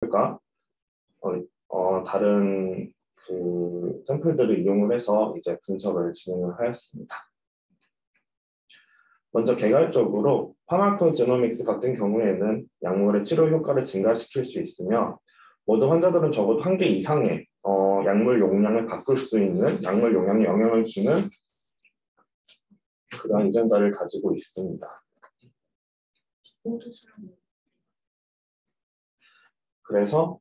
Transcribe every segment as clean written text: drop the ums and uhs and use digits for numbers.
샘플과 다른 그 샘플들을 이용을 해서 이제 분석을 진행을 하였습니다. 먼저 개괄적으로 파마코제노믹스 같은 경우에는 약물의 치료 효과를 증가시킬 수 있으며 모든 환자들은 적어도 1개 이상의 약물 용량을 바꿀 수 있는 약물 용량에 영향을 주는 그러한 유전자를 가지고 있습니다. 그래서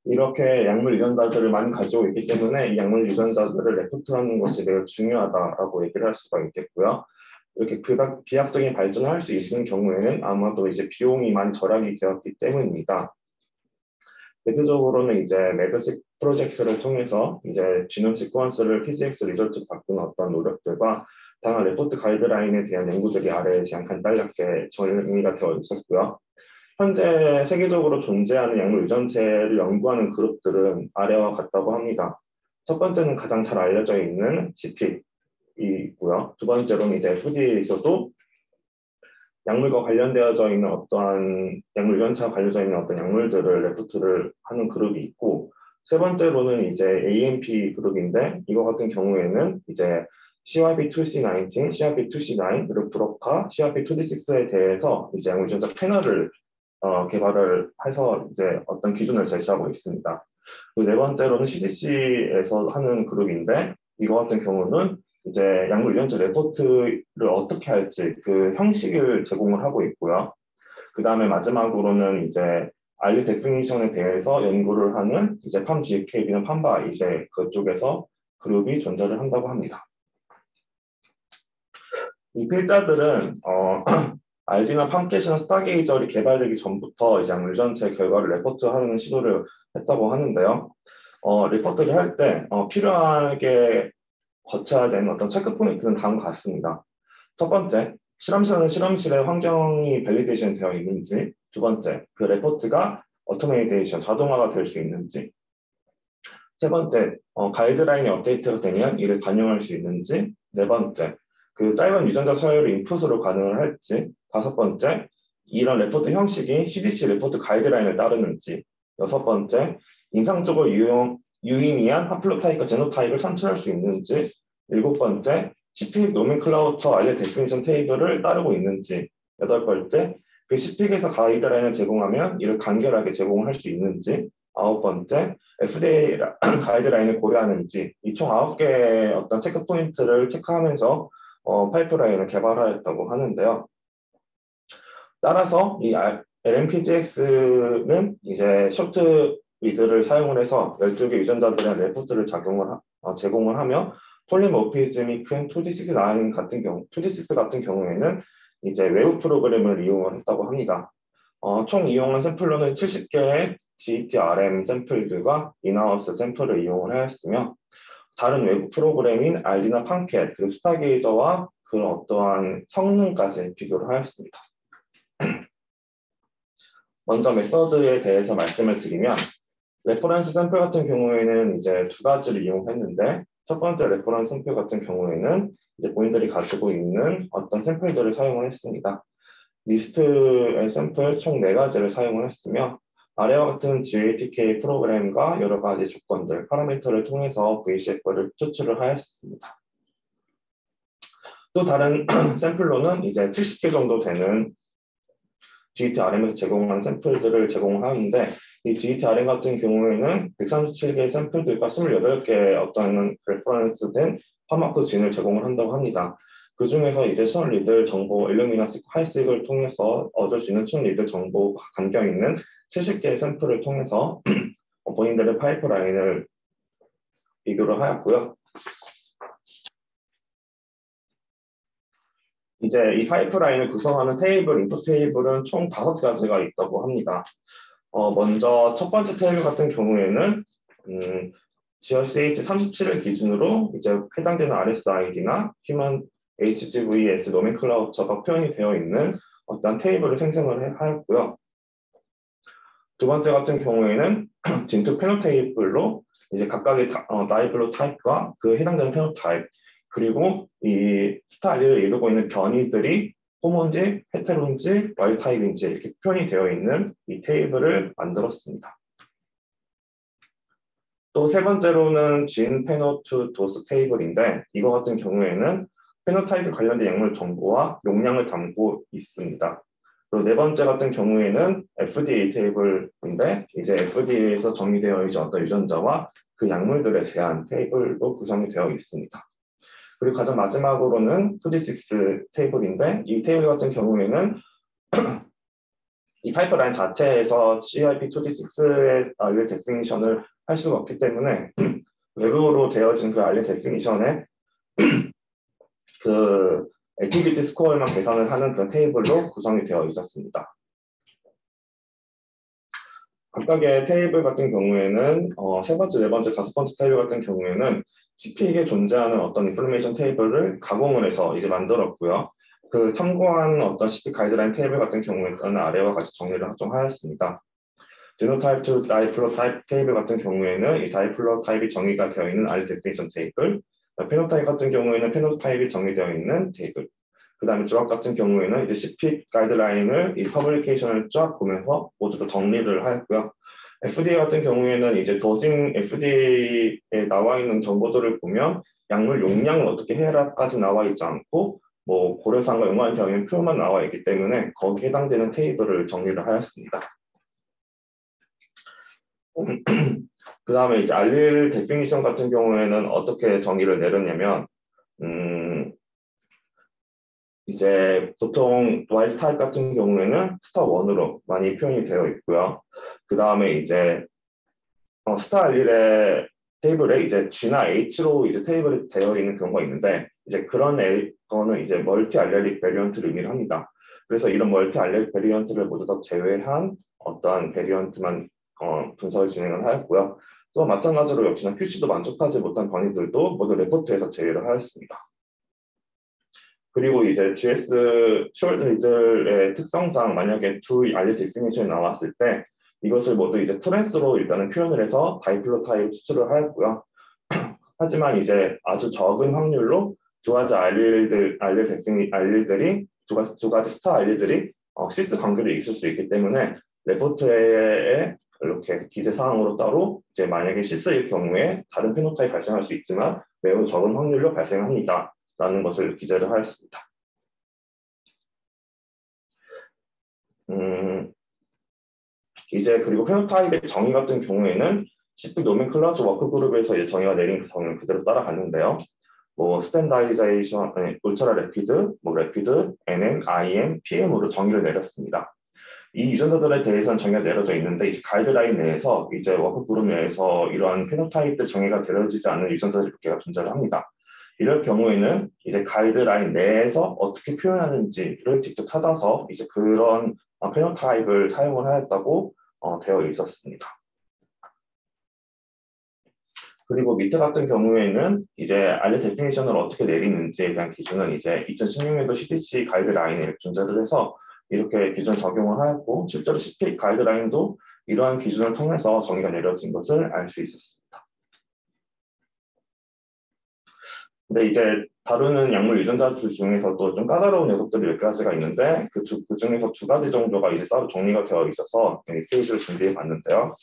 이렇게 약물 유전자들을 많이 가지고 있기 때문에 이 약물 유전자들을 레포트하는 것이 매우 중요하다라고 얘기를 할 수가 있겠고요. 이렇게 비약적인 발전을 할 수 있는 경우에는 아마도 이제 비용이 많이 절약이 되었기 때문입니다. 대표적으로는 이제 메드식 프로젝트를 통해서 이제 지놈 시퀀스를 PGX 리졸트 바꾸는 어떤 노력들과 다양한 레포트 가이드라인에 대한 연구들이 아래에 잠깐 간단하게 정리가 되어 있었고요. 현재 세계적으로 존재하는 약물 유전체를 연구하는 그룹들은 아래와 같다고 합니다. 첫 번째는 가장 잘 알려져 있는 CP이고요. 두 번째로는 이제 FDA에서도 약물과 관련되어져 있는 어떠한 약물 유전체와 관련되어 있는 어떤 약물들을 레포트를 하는 그룹이 있고, 세 번째로는 이제 AMP 그룹인데 이거 같은 경우에는 이제 CYP2C19, CYP2C9, 그리고 브로카, CYP2D6에 대해서 이제 약물 유전자 패널을 개발을 해서 이제 어떤 기준을 제시하고 있습니다. 네 번째로는 CDC에서 하는 그룹인데 이거 같은 경우는 이제 약물 유전자 레포트를 어떻게 할지 그 형식을 제공을 하고 있고요. 그 다음에 마지막으로는 이제 알리 데피니션에 대해서 연구를 하는 이제 팜GKB는 팜바 이제 그쪽에서 그룹이 존재를 한다고 합니다. 이 필자들은 알디나 팜켓이나 스타게이저이 개발되기 전부터 이제 약물 유전체 결과를 레포트하는 시도를 했다고 하는데요. 리포트를 할 때 필요하게 거쳐야 되는 어떤 체크 포인트는 다음과 같습니다. 첫 번째, 실험실은 실험실의 환경이 밸리데이션 되어 있는지. 두 번째, 그 레포트가 오토메이데이션, 자동화가 될 수 있는지. 세 번째, 가이드라인이 업데이트가 되면 이를 반영할 수 있는지. 네 번째, 그 짧은 유전자 서열을 인풋으로 가능을 할지. 다섯 번째, 이런 레포트 형식이 CDC 레포트 가이드라인을 따르는지. 여섯 번째, 임상적으로 유의미한 하플로타입과 제노타입을 산출할 수 있는지. 일곱 번째, CPIC 노멘클라우처 알리 데피니션 테이블을 따르고 있는지. 여덟 번째, 그 CPIC에서 가이드라인을 제공하면 이를 간결하게 제공할 수 있는지. 아홉 번째, FDA 가이드라인을 고려하는지. 이 총 9개의 어떤 체크 포인트를 체크하면서 파이프라인을 개발하였다고 하는데요. 따라서 이 LMPGX는 이제 쇼트 리드를 사용을 해서 12개 유전자들의 레포트를 제공을 하며 폴리모피즘이 큰 2D6 같은 경우에는 이제 외부 프로그램을 이용을 했다고 합니다. 총 이용한 샘플로는 70개의 GTRM 샘플들과 인하우스 샘플을 이용을 하였으며 다른 외부 프로그램인 알디나 팜켓 그리고 스타게이저와 그런 어떠한 성능까지 비교를 하였습니다. 먼저 메서드에 대해서 말씀을 드리면 레퍼런스 샘플 같은 경우에는 이제 두 가지를 이용했는데 첫 번째 레퍼런스 샘플 같은 경우에는 이제 본인들이 가지고 있는 어떤 샘플들을 사용을 했습니다. 리스트의 샘플 총 4가지를 사용을 했으며 아래와 같은 GATK 프로그램과 여러 가지 조건들, 파라미터를 통해서 VCF를 추출을 하였습니다. 또 다른 샘플로는 이제 70개 정도 되는 GTRM에서 제공한 샘플들을 제공하는데 이 GTRM 같은 경우에는 137개의 샘플들과 28개의 어떤 레퍼런스된 파마코진을 제공을 한다고 합니다. 그 중에서 이제 총 리들 정보, 일루미나스 하이식을 통해서 얻을 수 있는 총 리들 정보가 담겨 있는 70개의 샘플을 통해서 본인들의 파이프라인을 비교를 하였고요. 이제 이 파이프라인을 구성하는 테이블, 인풋 테이블은 총 5가지가 있다고 합니다. 먼저 첫 번째 테이블 같은 경우에는 GRCH37을 기준으로 이제 해당되는 RSID나 Human HGVS 노멘클라우처가 표현이 되어 있는 어떤 테이블을 생성을 하였고요. 두 번째 같은 경우에는 진투 페노테이블로 이제 각각의 다이블로 타입과 그 해당되는 페노타입 그리고 이 스타일을 이루고 있는 변이들이 호모인지 헤테로인지 와일드 타입인지 이렇게 표현이 되어 있는 이 테이블을 만들었습니다. 또 세 번째로는 진 페노투 도스 테이블인데 이거 같은 경우에는 페노타입에 관련된 약물 정보와 용량을 담고 있습니다. 그리고 네 번째 같은 경우에는 FDA 테이블인데 이제 FDA에서 정의되어 있는 어떤 유전자와 그 약물들에 대한 테이블도 구성이 되어 있습니다. 그리고 가장 마지막으로는 2D6 테이블인데 이 테이블 같은 경우에는 이 파이프라인 자체에서 CIP2D6의 알릴 데피니션을 할 수가 없기 때문에 외부로 되어진 그 알릴 데피니션에 그 액티비티 스코어만 계산을 하는 그런 테이블로 구성이 되어 있었습니다. 각각의 테이블 같은 경우에는 세 번째, 네 번째, 다섯 번째 테이블 같은 경우에는 CPE에 존재하는 어떤 인포메이션 테이블을 가공을 해서 이제 만들었고요. 그 참고한 어떤 CP 가이드라인 테이블 같은 경우에는 아래와 같이 정리를 좀 하였습니다. 제노타입 to 다이플로타입 테이블 같은 경우에는 이 다이플로타입이 정의가 되어 있는 알리 데피니션 테이블, 페노타입 같은 경우에는 페노타입이 정의되어 있는 테이블, 그 다음에 조합 같은 경우에는 이제 CP 가이드라인을 이 퍼블리케이션을 쫙 보면서 모두 다 정리를 하였고요. FDA 같은 경우에는 이제 더싱 FDA에 나와 있는 정보들을 보면 약물 용량을 어떻게 해라까지 나와 있지 않고 뭐 고려사항과 연관이 되어 있는 표만 나와 있기 때문에 거기에 해당되는 테이블을 정리를 하였습니다. 그 다음에 이제 알릴 데피니션 같은 경우에는 어떻게 정의를 내렸냐면 이제 보통 와일드 타입 같은 경우에는 스타 1으로 많이 표현이 되어 있고요. 그 다음에 이제 스타 알릴의 테이블에 이제 G나 H로 이제 테이블이 되어 있는 경우가 있는데 이제 그런 거는 이제 멀티 알렐릭 베리언트를 의미합니다. 그래서 이런 멀티 알렐릭 베리언트를 모두 다 제외한 어떠한 베리언트만 분석을 진행을 하였고요. 또 마찬가지로 역시나 QC도 만족하지 못한 변이들도 모두 레포트에서 제외를 하였습니다. 그리고 이제 GS 숄리들의 특성상 만약에 두 알릴 데피니션이 나왔을 때 이것을 모두 이제 트랜스로 일단은 표현을 해서 다이플로타입 추출을 하였고요. 하지만 이제 아주 적은 확률로 두 가지 알릴들이 두 가지 스타 알릴들이 시스 관계를 있을 수 있기 때문에 레포트에 이렇게 기재 사항으로 따로 이제 만약에 시스일 경우에 다른 페노타입이 발생할 수 있지만 매우 적은 확률로 발생합니다. 라는 것을 기재를 하였습니다. 이제 그리고 페노타입의 정의 같은 경우에는 CP 노멘클라처 워크그룹에서 이제 정의가 내린 그 정의를 그대로 따라갔는데요. 뭐 스탠다이제이션, 울트라 레피드, 뭐 레피드, NM, IM, PM으로 정의를 내렸습니다. 이 유전자들에 대해서는 정의가 내려져 있는데 이 가이드라인 내에서 이제 워크그룹 내에서 이러한 페노타입들 정의가 되어지지 않는 유전자들이 몇 개가 존재를 합니다. 이럴 경우에는 이제 가이드라인 내에서 어떻게 표현하는지를 직접 찾아서 이제 그런 페노타입을 사용을 하였다고 되어 있었습니다. 그리고 밑에 같은 경우에는 이제 알릴 데피니션을 어떻게 내리는지에 대한 기준은 이제 2016년도 CDC 가이드라인에 존재를 해서 이렇게 기준 적용을 하였고 실제로 CP 가이드라인도 이러한 기준을 통해서 정의가 내려진 것을 알 수 있었습니다. 근데 이제 다루는 약물 유전자들 중에서도 좀 까다로운 녀석들이 몇 가지가 있는데 그 중에서 두 가지 정도가 이제 따로 정리가 되어 있어서 이 페이지를 준비해 봤는데요.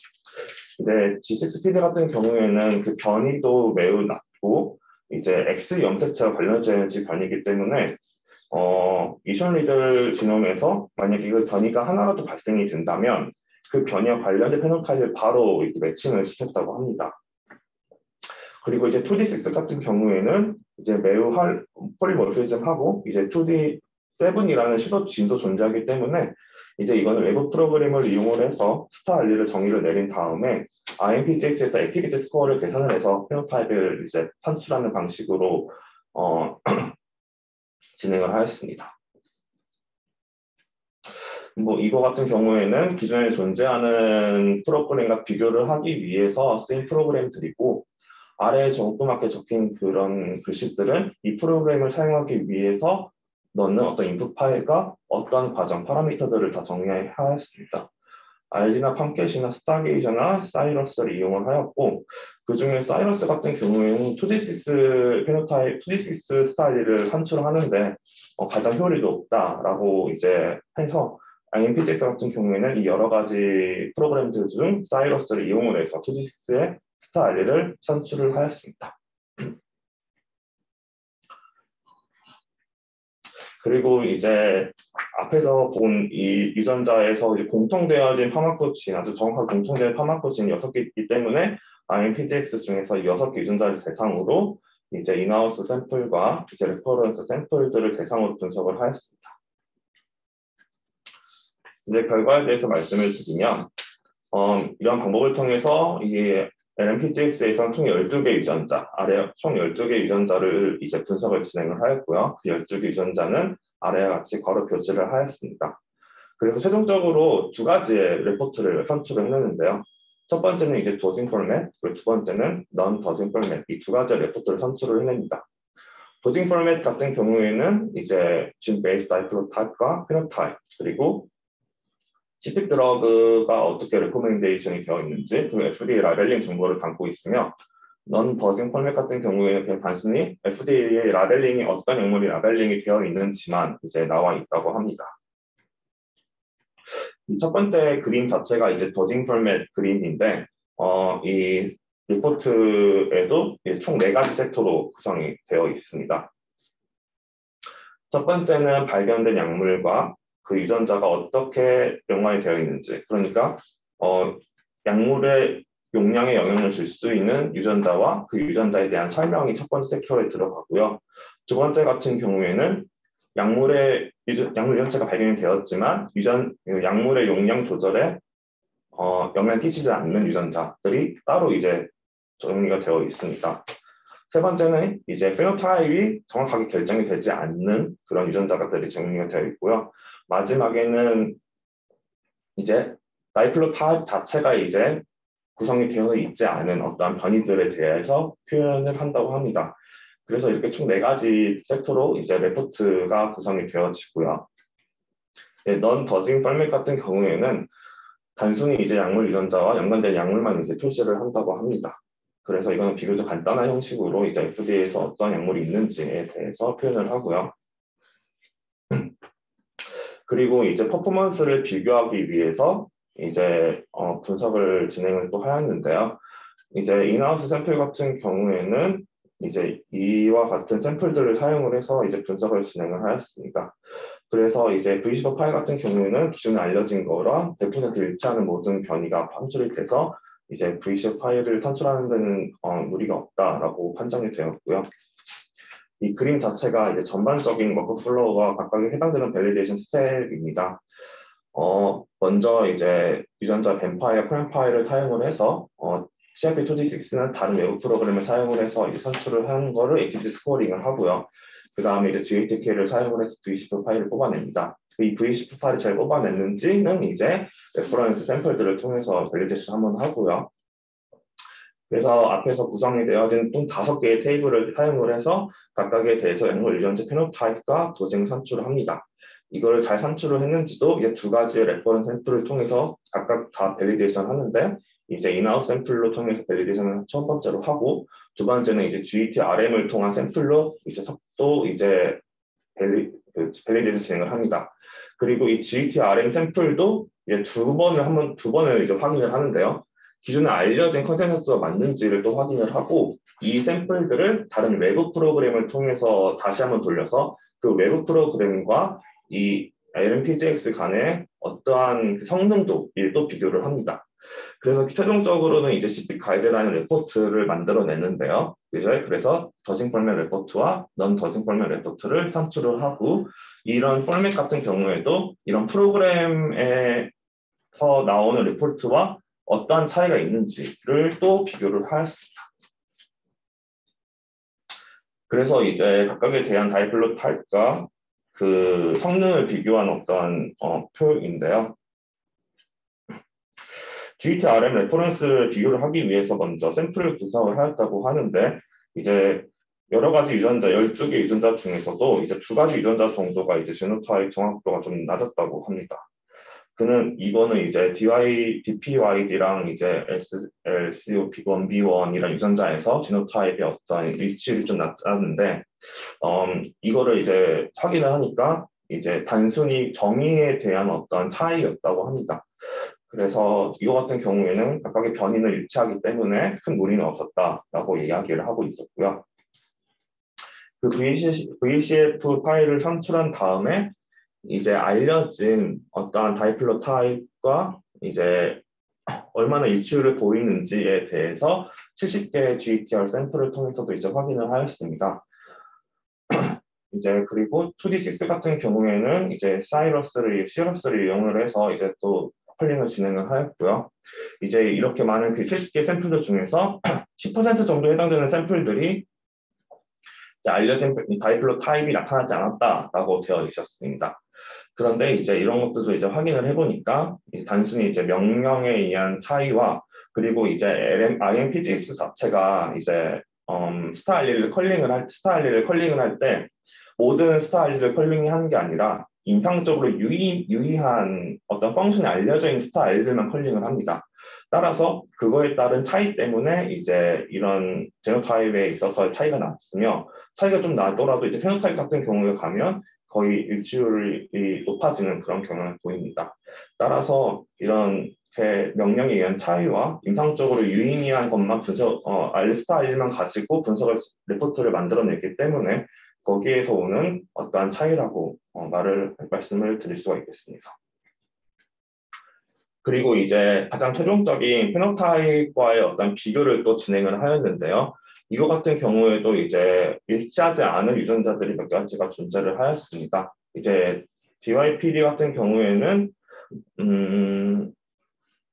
근데 G6PD 같은 경우에는 그 변이도 매우 낮고 이제 X 염색체와 관련된 변이기 때문에 이션리들 지놈에서 만약에 그 변이가 하나라도 발생이 된다면 그 변이와 관련된 페노타입을 바로 이렇게 매칭을 시켰다고 합니다. 그리고 이제 2D6 같은 경우에는 이제 매우 폴리모피즘하고 이제 2D7이라는 시도 진도 존재하기 때문에 이제 이거는 외부 프로그램을 이용을 해서 스타 알리를 정의를 내린 다음에 IMPGX에서 액티비티 스코어를 계산을 해서 페노타입을 이제 산출하는 방식으로 진행을 하였습니다. 뭐 이거 같은 경우에는 기존에 존재하는 프로그램과 비교를 하기 위해서 쓰인 프로그램들이고 아래에 조그맣게 적힌 그런 글씨들은 이 프로그램을 사용하기 위해서 넣는 어떤 인풋 파일과 어떤 과정 파라미터들을 다 정리하였습니다. 알리나 팜켓이나 스타게이저나 사이러스를 이용을 하였고 그 중에 사이러스 같은 경우에는 2D6 페노타입, 2D6 스타일을 산출하는데 가장 효율이 높다라고 이제 해서 IMPGX 같은 경우에는 이 여러 가지 프로그램들 중 사이러스를 이용을 해서 2D6의 스타일을 산출을 하였습니다. 그리고 이제 앞에서 본 이 유전자에서 이제 공통되어진 파마코친, 아주 정확하게 공통된 파마코친이 6개 있기 때문에 IMPGX 중에서 6개 유전자를 대상으로 이제 인하우스 샘플과 이제 레퍼런스 샘플들을 대상으로 분석을 하였습니다. 이제 결과에 대해서 말씀을 드리면 이런 방법을 통해서 이 LMPGX에서는 총 12개 유전자, 아래 총 12개 유전자를 이제 분석을 진행을 하였고요. 그 12개 유전자는 아래와 같이 괄호 표시를 하였습니다. 그래서 최종적으로 두 가지의 레포트를 산출을 해냈는데요. 첫 번째는 이제 도징 포맷, 그리고 두 번째는 넌 도징 포맷, 이 두 가지 레포트를 산출을 해냅니다. 도징 포맷 같은 경우에는 이제 진 베이스 다이플로 타입과 피노타입, 그리고 시픽 드러그가 어떻게 레코멘데이션이 되어 있는지, 그리고 FDA 라벨링 정보를 담고 있으며, 넌 버징 포맷 같은 경우에는 그냥 단순히 FDA의 라벨링이 어떤 약물이 라벨링이 되어 있는지만 이제 나와 있다고 합니다. 이 첫 번째 그림 자체가 이제 더징 포맷 그림인데, 이 리포트에도 총 4가지 섹터로 구성이 되어 있습니다. 첫 번째는 발견된 약물과 그 유전자가 어떻게 연관이 되어 있는지, 그러니까 약물의 용량에 영향을 줄 수 있는 유전자와 그 유전자에 대한 설명이 첫 번째 섹터에 들어가고요. 두 번째 같은 경우에는 약물 유전자가 발견이 되었지만 약물의 용량 조절에 영향을 끼치지 않는 유전자들이 따로 이제 정리가 되어 있습니다. 세 번째는 이제 페노타입이 정확하게 결정이 되지 않는 그런 유전자들이 정리가 되어 있고요. 마지막에는 이제 다이플로 타입 자체가 이제 구성이 되어 있지 않은 어떠한 변이들에 대해서 표현을 한다고 합니다. 그래서 이렇게 총 4가지 섹터로 이제 레포트가 구성이 되어지고요. 넌 더징 포맷 같은 경우에는 단순히 이제 약물 유전자와 연관된 약물만 이제 표시를 한다고 합니다. 그래서 이거는 비교적 간단한 형식으로 이제 FDA에서 어떤 약물이 있는지에 대해서 표현을 하고요. 그리고 이제 퍼포먼스를 비교하기 위해서 이제 분석을 진행을 또 하였는데요. 이제 인하우스 샘플 같은 경우에는 이제 이와 같은 샘플들을 사용을 해서 이제 분석을 진행을 하였습니다. 그래서 이제 V15 파일 같은 경우에는 기존에 알려진 거랑 100% 일치하는 모든 변이가 판출이 돼서 이제 V15 파일을 산출하는 데는 무리가 없다라고 판정이 되었고요. 이 그림 자체가 이제 전반적인 워크플로우와 각각에 해당되는 밸리데이션 스텝입니다. 먼저 이제 유전자 뱀 파일과 프렌 파일을 사용을 해서 CRP2D6는 다른 외부 프로그램을 사용을 해서 이제 산출을 하는 거를 ATD 스코어링을 하고요. 그 다음에 이제 GATK를 사용을 해서 V10 파일을 뽑아냅니다. 이 V10 파일을 잘 뽑아냈는지는 이제 레퍼런스 샘플들을 통해서 밸리데이션 한번 하고요. 그래서 앞에서 구성이 되어진 총 5개의 테이블을 사용을 해서 각각에 대해서 약물 유전자 페노타입과 도징 산출을 합니다. 이걸 잘 산출을 했는지도 이제 2가지의 레퍼런스 샘플을 통해서 각각 다 밸리데이션 하는데 이제 인아웃 샘플로 통해서 밸리데이션을 첫 번째로 하고 두 번째는 이제 GET-RM을 통한 샘플로 이제 또 이제 밸리데이션 진행을 합니다. 그리고 이 GET-RM 샘플도 이제 두 번을 이제 확인을 하는데요. 기존에 알려진 컨센서스가 맞는지를 또 확인을 하고 이 샘플들을 다른 외부 프로그램을 통해서 다시 한번 돌려서 그 외부 프로그램과 이 LMPGX 간의 어떠한 성능도를 또 비교를 합니다. 그래서 최종적으로는 이제 CP 가이드라인 레포트를 만들어내는데요. 그래서 더징 포맷 레포트와 넌 더징 포맷 레포트를 산출을 하고 이런 포맷 같은 경우에도 이런 프로그램에서 나오는 레포트와 어떠한 차이가 있는지를 또 비교를 하였습니다. 그래서 이제 각각에 대한 다이플로 타입과 그 성능을 비교한 어떤 표인데요. GET-RM 레퍼런스를 비교를 하기 위해서 먼저 샘플을 분석을 하였다고 하는데 이제 여러 가지 유전자 12개 유전자 중에서도 이제 2가지 유전자 정도가 이제 제노타입 정확도가 좀 낮았다고 합니다. 이거는 이제 DPYD랑 이제 SLCOP1B1이란 유전자에서 지노타입의 어떤 일치율이 좀 나타났는데, 이거를 이제 확인을 하니까 이제 단순히 정의에 대한 어떤 차이였다고 합니다. 그래서 이거 같은 경우에는 각각의 변이는 일치하기 때문에 큰 무리는 없었다라고 이야기를 하고 있었고요. 그 VCF 파일을 산출한 다음에 이제 알려진 어떠한 다이플로 타입과 이제 얼마나 일치율을 보이는지에 대해서 70개의 GETR 샘플을 통해서도 이제 확인을 하였습니다. 이제 그리고 2D6 같은 경우에는 이제 시러스를 이용을 해서 이제 또 커플링을 진행을 하였고요. 이제 이렇게 많은 그 70개 샘플들 중에서 10% 정도 해당되는 샘플들이 이제 알려진 다이플로 타입이 나타나지 않았다라고 되어 있었습니다. 그런데 이제 이런 것들도 이제 확인을 해보니까 단순히 이제 명령에 의한 차이와 그리고 이제 IMPGX 자체가 이제 스타 알리를 컬링을 할 때 모든 스타 알리를 컬링이 하는 게 아니라 임상적으로 유의한 어떤 펑션이 알려져 있는 스타 알리들만 컬링을 합니다. 따라서 그거에 따른 차이 때문에 이제 이런 제노타입에 있어서 차이가 났으며 차이가 좀 나더라도 이제 페노타입 같은 경우에 가면 거의 일치율이 높아지는 그런 경향을 보입니다. 따라서 이런 명령에 의한 차이와 임상적으로 유의미한 것만 스타 알리만 가지고 레포트를 만들어냈기 때문에 거기에서 오는 어떠한 차이라고 말씀을 드릴 수가 있겠습니다. 그리고 이제 가장 최종적인 페노타입과의 어떤 비교를 또 진행을 하였는데요. 이거 같은 경우에도 이제 일치하지 않은 유전자들이 몇 가지가 존재를 하였습니다. 이제 DYPD 같은 경우에는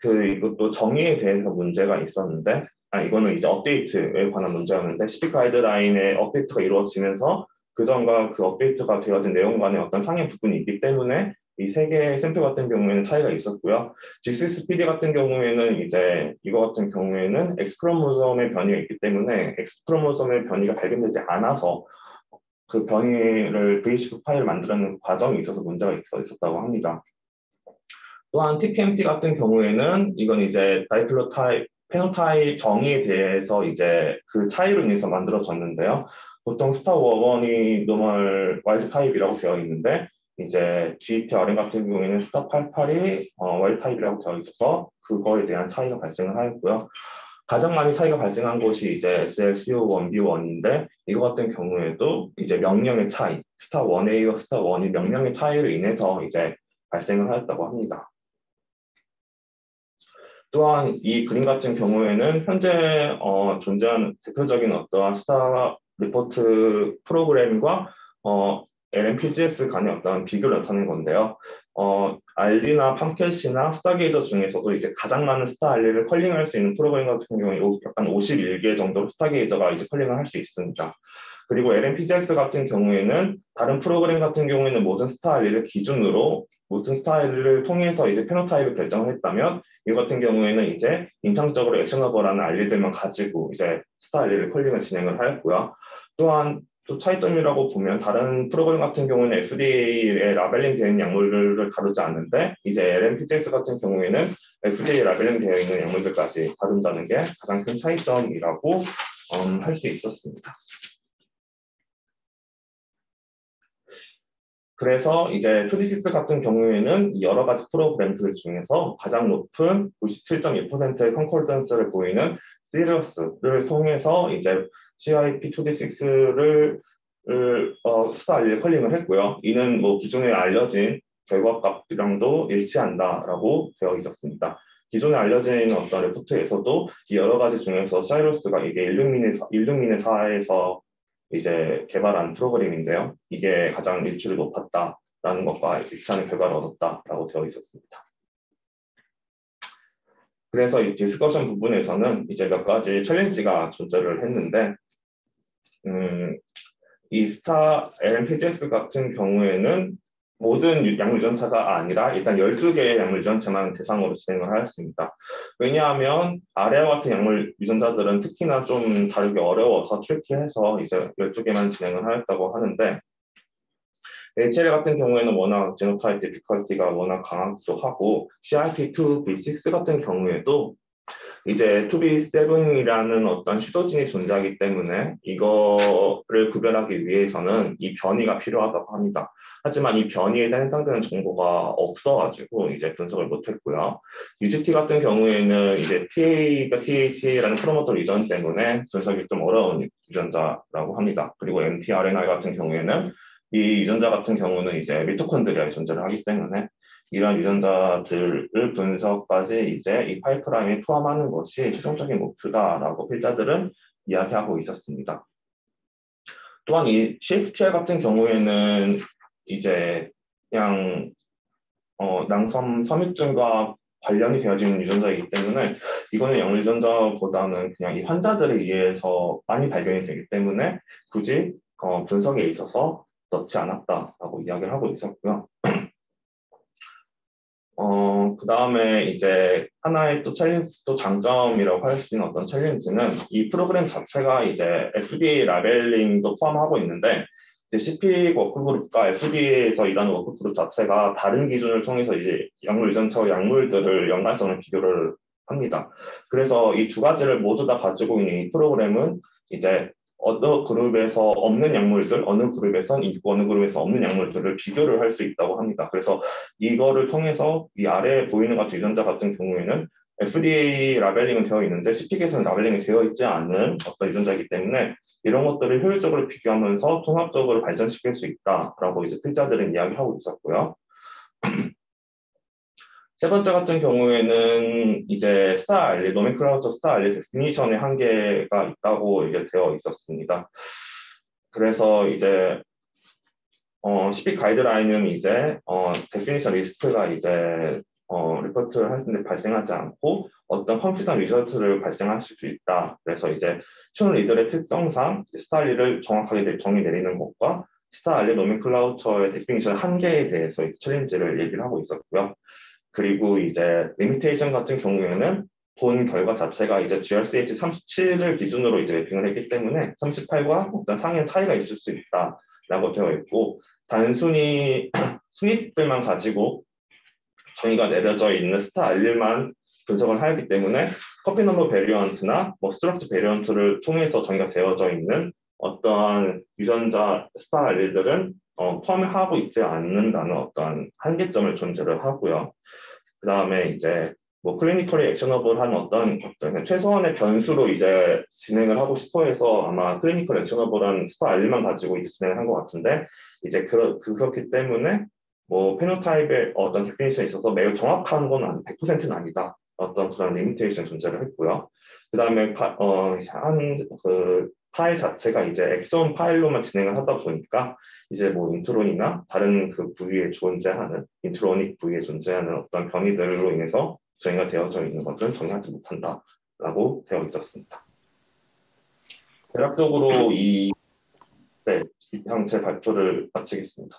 이것도 정의에 대해서 문제가 있었는데, 이거는 이제 업데이트에 관한 문제였는데, CP 가이드라인의 업데이트가 이루어지면서 그전과 그 업데이트가 되어진 내용 간의 어떤 상해 부분이 있기 때문에 이 세 개의 샘플 같은 경우에는 차이가 있었고요. GCSPD 같은 경우에는 이제 이거 같은 경우에는 X크로모솜의 변이가 있기 때문에 X크로모솜의 변이가 발견되지 않아서 그 변이를 V19 파일을 만드는 과정에 있어서 문제가 있었다고 합니다. 또한 TPMT 같은 경우에는 이건 이제 페노타입 정의에 대해서 이제 그 차이로 인해서 만들어졌는데요. 보통 스타1이 노멀 와일드 타입이라고 되어 있는데 이제 GETRN 같은 경우에는 스타 88이 와일드 타입이라고 되어 있어서 그거에 대한 차이가 발생을 하였고요. 가장 많이 차이가 발생한 곳이 이제 SLCO1B1인데 이거 같은 경우에도 이제 명령의 차이, 스타 1A와 스타 1이 명령의 차이로 인해서 이제 발생을 하였다고 합니다. 또한 이 그림 같은 경우에는 현재 존재하는 대표적인 어떠한 스타 리포트 프로그램과 LMPGS 간의 어떤 비교를 나타낸 건데요. 알리나 팜캣이나 스타게이저 중에서도 이제 가장 많은 스타 알리를 컬링할 수 있는 프로그램 같은 경우에 약간 51개 정도로 스타게이저가 이제 컬링을 할 수 있습니다. 그리고 LMPGS 같은 경우에는 다른 프로그램 같은 경우에는 모든 스타 알리를 기준으로 모든 스타일을 통해서 이제 페노타입을 결정을 했다면 이 같은 경우에는 이제 임상적으로 액셔너블한 알리들만 가지고 이제 스타 알리를 컬링을 진행을 하였고요. 또한 또 차이점이라고 보면 다른 프로그램 같은 경우는 FDA에 라벨링 되어 있는 약물들을 다루지 않는데 이제 LMPGS 같은 경우에는 FDA 라벨링 되어 있는 약물들까지 다룬다는 게 가장 큰 차이점이라고 할 수 있었습니다. 그래서 이제 2D6 같은 경우에는 여러 가지 프로그램들 중에서 가장 높은 97.2%의 컨콜던스를 보이는 시리어스를 통해서 이제 CIP 2D6를 스타 알리를 컬링을 했고요. 이는 뭐 기존에 알려진 결과값이랑도 일치한다라고 되어 있었습니다. 기존에 알려진 어떤 레포트에서도 이 여러 가지 중에서 사이러스가 이게 일루미네사에서 이제 개발한 프로그램인데요. 이게 가장 일치율이 높았다라는 것과 일치하는 결과를 얻었다라고 되어 있었습니다. 그래서 이 디스커션 부분에서는 이제 몇 가지 챌린지가 존재를 했는데, 이 스타 LMPGS 같은 경우에는 모든 약물 유전자가 아니라 일단 12개의 약물 유전자만 대상으로 진행을 하였습니다. 왜냐하면 아래와 같은 약물 유전자들은 특히나 좀 다루기 어려워서 트리키해서 이제 12개만 진행을 하였다고 하는데 HL 같은 경우에는 워낙 제노타입 디피컬티가 워낙 강하기도 하고 CRP2B6 같은 경우에도 이제 2B7이라는 어떤 슈도진이 존재하기 때문에 이거를 구별하기 위해서는 이 변이가 필요하다고 합니다. 하지만 이 변이에 해당되는 정보가 없어가지고 이제 분석을 못했고요. UGT 같은 경우에는 이제 TA가 TATA라는 프로모터 유전 때문에 분석이 좀 어려운 유전자라고 합니다. 그리고 mtRNA 같은 경우에는 이 유전자 같은 경우는 이제 미토콘드리아에 존재를 하기 때문에 이런 유전자들을 분석까지 이제 이 파이프라인에 포함하는 것이 최종적인 목표다라고 필자들은 이야기하고 있었습니다. 또한 이 CFTR 같은 경우에는 이제 그냥 낭섬 섬유증과 관련이 되어지는 유전자이기 때문에 이거는 약물 유전자보다는 그냥 이 환자들에 의해서 많이 발견이 되기 때문에 굳이 분석에 있어서 넣지 않았다라고 이야기를 하고 있었고요. 그 다음에 이제 하나의 또 장점이라고 할 수 있는 어떤 챌린지는 이 프로그램 자체가 이제 FDA 라벨링도 포함하고 있는데 이제 CPIC 워크그룹과 FDA에서 일하는 워크그룹 자체가 다른 기준을 통해서 이제 약물 유전자와 약물들을 연관성을 비교를 합니다. 그래서 이 두 가지를 모두 다 가지고 있는 이 프로그램은 이제 어느 그룹에서 없는 약물들, 어느 그룹에선 있고 어느 그룹에서 없는 약물들을 비교를 할 수 있다고 합니다. 그래서 이거를 통해서 이 아래에 보이는 같은 유전자 같은 경우에는 FDA 라벨링은 되어 있는데 CPIC에서는 라벨링이 되어 있지 않은 어떤 유전자이기 때문에 이런 것들을 효율적으로 비교하면서 통합적으로 발전시킬 수 있다라고 이제 필자들은 이야기하고 있었고요. 세 번째 같은 경우에는 이제 스타 알리, 노멘클라우처 스타 알리 데피니션의 한계가 있다고 이게 되어 있었습니다. 그래서 이제 CP 가이드라인은 이제 데피니션 리스트가 이제 리포트를 하는데 발생하지 않고 어떤 컴퓨터 리저트를 발생할 수도 있다. 그래서 이제 촌 리더의 특성상 스타 알리를 정확하게 정의 내리는 것과 스타 알리 노멘클라우처의 데피니션 한계에 대해서 챌린지를 얘기를 하고 있었고요. 그리고 이제 리미테이션 같은 경우에는 본 결과 자체가 이제 GRCH 37을 기준으로 이제 매핑을 했기 때문에 38과 어떤 상의 차이가 있을 수 있다라고 되어 있고 단순히 수입들만 가지고 정의가 내려져 있는 스타 알릴만 분석을 하기 때문에 커피 넘버 베리언트나 뭐 스트럭처 베리언트를 통해서 정의가 되어져 있는 어떠한 유전자 스타 알릴들은 포함하고 있지 않는다는 어떠한 한계점을 존재를 하고요. 그 다음에 이제 뭐 클리니컬이 액셔너블한 어떤 최소한의 변수로 이제 진행을 하고 싶어 해서 아마 클리니컬 액셔너블한 스타 알리만 가지고 이제 진행을 한 것 같은데 이제 그렇기 때문에 뭐 페노타입의 어떤 데피니션에 있어서 매우 정확한 건 100%는 아니다. 어떤 그런 리미테이션 존재를 했고요. 그 다음에 그 파일 자체가 이제 엑손 파일로만 진행을 하다 보니까 이제 뭐 인트론이나 다른 그 부위에 존재하는 인트로닉 부위에 존재하는 어떤 변이들로 인해서 정의가 되어져 있는 것은 정의하지 못한다라고 되어 있었습니다. 대략적으로 이 네, 이상 제 발표를 마치겠습니다.